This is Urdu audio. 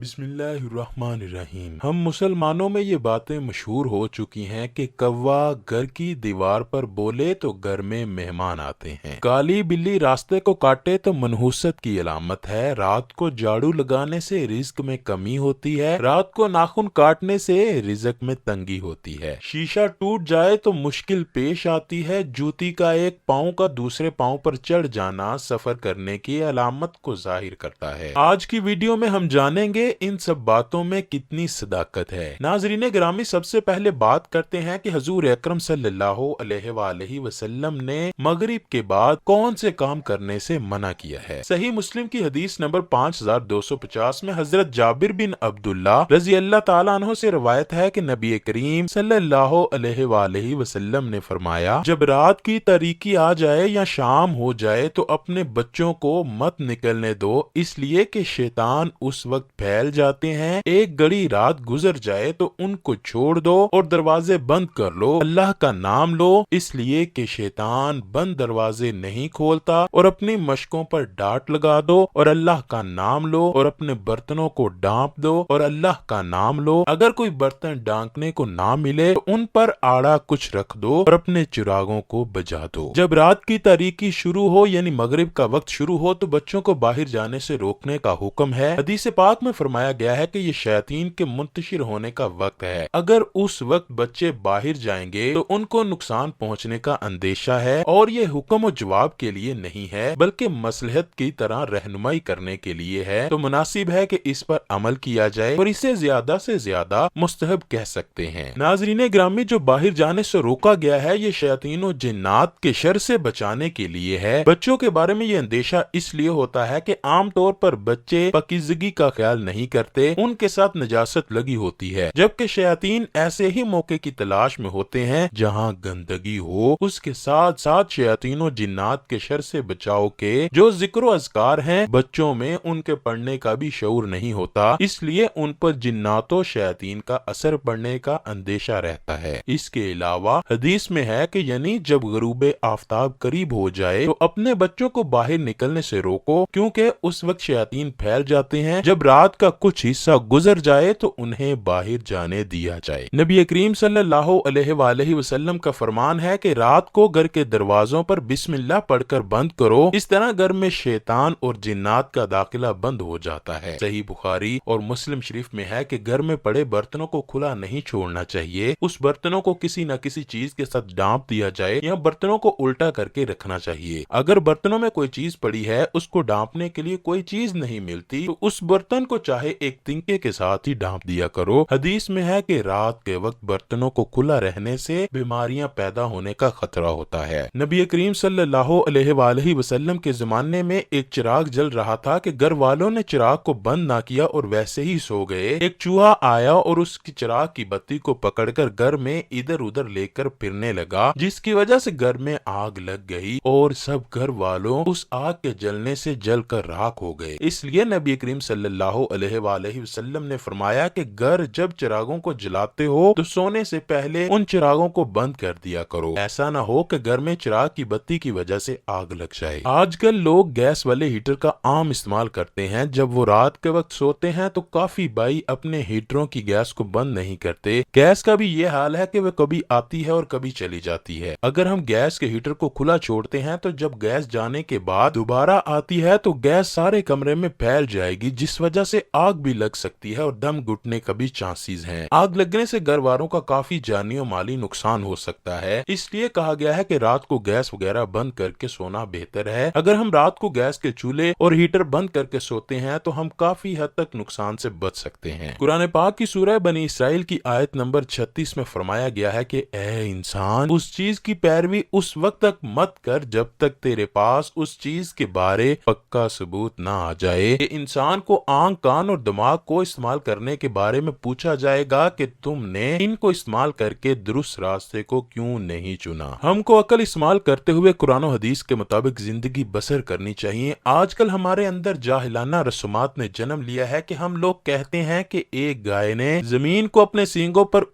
بسم اللہ الرحمن الرحیم۔ ہم مسلمانوں میں یہ باتیں مشہور ہو چکی ہیں کہ کوا گھر کی دیوار پر بولے تو گھر میں مہمان آتے ہیں، کالی بلی راستے کو کاٹے تو منحوست کی علامت ہے، رات کو جھاڑو لگانے سے رزق میں کمی ہوتی ہے، رات کو ناخن کاٹنے سے رزق میں تنگی ہوتی ہے، شیشہ ٹوٹ جائے تو مشکل پیش آتی ہے، جوتی کا ایک پاؤں کا دوسرے پاؤں پر چڑھ جانا سفر کرنے کی علامت کو ظاہر کرتا ہے۔ آج کی ویڈیو میں ہم جانیں گے ان سب باتوں میں کتنی صداقت ہے۔ ناظرین گرامی، سب سے پہلے بات کرتے ہیں کہ حضور اکرم صلی اللہ علیہ وآلہ وسلم نے مغرب کے بعد کون سے کام کرنے سے منع کیا ہے۔ صحیح مسلم کی حدیث نمبر 5250 میں حضرت جابر بن عبداللہ رضی اللہ تعالیٰ عنہ سے روایت ہے کہ نبی کریم صلی اللہ علیہ وآلہ وسلم نے فرمایا، جب رات کی تاریکی آ جائے یا شام ہو جائے تو اپنے بچوں کو مت نکلنے دو، اس لیے کہ شیطان اس وقت پھیل جاتے ہیں، ایک گھڑی رات گزر جائے تو ان کو چھوڑ دو اور دروازے بند کر لو، اللہ کا نام لو، اس لیے کہ شیطان بند دروازے نہیں کھولتا، اور اپنی مشکوں پر ڈانٹ لگا دو اور اللہ کا نام لو، اور اپنے برتنوں کو ڈانپ دو اور اللہ کا نام لو، اگر کوئی برتن ڈانکنے کو نہ ملے تو ان پر آڑا کچھ رکھ دو اور اپنے چراغوں کو بجھا دو۔ جب رات کی تاریکی شروع ہو یعنی مغرب کا وقت شروع ہو تو بچوں کو باہر جانے سے روکنے کا حکم ہے۔ حدیث پاک میں فرمایا گیا ہے کہ یہ شیاطین کے منتشر ہونے کا وقت ہے، اگر اس وقت بچے باہر جائیں گے تو ان کو نقصان پہنچنے کا اندیشہ ہے، اور یہ حکم و جواب کے لیے نہیں ہے بلکہ مصلحت کی طرح رہنمائی کرنے کے لیے ہے، تو مناسب ہے کہ اس پر عمل کیا جائے اور اسے زیادہ سے زیادہ مستحب کہہ سکتے ہیں۔ ناظرین گرامی، جو باہر جانے سے روکا گیا ہے یہ شیاطین و جنات کے شر سے بچانے کے لیے ہے۔ بچوں کے بارے میں یہ اندیشہ اس لیے ہوتا ہے کہ عام طور پر بچے پاکیزگی کا خیال نہیں کرتے، ان کے ساتھ نجاست لگی ہوتی ہے، جبکہ شیاطین ایسے ہی موقع کی تلاش میں ہوتے ہیں جہاں گندگی ہو۔ اس کے ساتھ ساتھ شیاطین و جنات کے شر سے بچاؤ کے جو ذکر و اذکار ہیں، بچوں میں ان کے پڑھنے کا بھی شعور نہیں ہوتا، اس لیے ان پر جنات و شیاطین کا اثر پڑنے کا اندیشہ رہتا ہے۔ اس کے علاوہ حدیث میں ہے کہ یعنی جب غروب آفتاب قریب ہو جائے تو اپنے بچوں کو باہر نکلنے سے روکو، کیونکہ اس وقت شیاطین پھیل جاتے ہیں، جب رات کا کچھ حصہ گزر جائے تو انہیں باہر جانے دیا جائے۔ نبی کریم صلی اللہ علیہ وآلہ وسلم کا فرمان ہے کہ رات کو گھر کے دروازوں پر بسم اللہ پڑھ کر بند کرو، اس طرح گھر میں شیطان اور جنات کا داخلہ بند ہو جاتا ہے۔ صحیح بخاری اور مسلم شریف میں ہے کہ گھر میں پڑے برتنوں کو کھلا نہیں چھوڑنا چاہیے، اس برتنوں کو کسی نہ کسی چیز کے ساتھ ڈانپ دیا جائے یا برتنوں کو الٹا کر کے رکھنا چاہیے۔ اگر برتنوں میں کوئی چیز پڑی ہے، اس کو ڈانپنے کے لیے کوئی چیز نہیں ملتی تو اس برتن کو چاہے ایک تنکے کے ساتھ ہی ڈانپ دیا کرو۔ حدیث میں ہے کہ رات کے وقت برتنوں کو کھلا رہنے سے بیماریاں پیدا ہونے کا خطرہ ہوتا ہے۔ نبی کریم صلی اللہ علیہ وآلہ وسلم کے زمانے میں ایک چراغ جل رہا تھا کہ گھر والوں نے چراغ کو بند نہ کیا اور ویسے ہی سو گئے۔ ایک چوہا آیا اور اس کی چراغ کی بتی کو پکڑ کر گھر میں ادھر ادھر لے کر پھرنے لگا، جس کی وجہ سے گھر میں آگ لگ گئی اور سب گھر والوں اس آگ کے جلنے سے جل کر راکھ ہو گئے۔ اس لیے نبی کریم صلی اللہ علیہ وآلہ وسلم نے فرمایا کہ گھر جب چراغوں کو جلاتے ہو تو سونے سے پہلے ان چراغوں کو بند کر دیا کرو، ایسا نہ ہو کہ گھر میں چراغ کی بتی کی وجہ سے آگ لگ جائے۔ آج کل لوگ گیس والے ہیٹر کا عام استعمال کرتے ہیں، جب وہ رات کے وقت سوتے ہیں تو کافی بھائی اپنے ہیٹروں کی گیس کو بند نہیں کرتے۔ گیس کا بھی یہ حال ہے کہ وہ کبھی آتی ہے اور کبھی چلی جاتی ہے۔ اگر ہم گیس کے ہیٹر کو کھلا چھوڑتے ہیں تو جب گیس جانے کے بعد دوبارہ آتی ہے تو گیس سارے کمرے میں پھیل جائے گی، جس وجہ سے آگ بھی لگ سکتی ہے اور دم گھٹنے کا بھی چانسز ہیں۔ آگ لگنے سے گھر والوں کا کافی جانی و مالی نقصان ہو سکتا ہے، اس لیے کہا گیا ہے کہ رات کو گیس وغیرہ بند کر کے سونا بہتر ہے۔ اگر ہم رات کو گیس کے چولہے اور ہیٹر بند کر کے سوتے ہیں تو ہم کافی حد تک نقصان سے بچ سکتے ہیں۔ قرآن پاک کی سورہ بنی اسرائیل کی آیت نمبر 36 میں فرمایا گیا ہے کہ اے انسان، اس چیز کی پیروی اس وقت تک مت کر جب تک تیرے پاس اس چیز کے بارے پکا ثبوت نہ آ جائے۔ کہ انسان کو آنکھ، کان اور دماغ کو استعمال کرنے کے بارے میں پوچھا جائے گا کہ تم نے ان کو استعمال کر کے درست راستے کو کیوں نہیں چنا۔ ہم کو عقل استعمال کرتے ہوئے قرآن و حدیث کے مطابق زندگی بسر کرنی چاہیے۔ آج کل ہمارے اندر جاہلانہ رسومات نے جنم لیا ہے کہ ہم لوگ کہتے ہیں کہ ایک گائے نے زمین کو اپنے سینگوں پر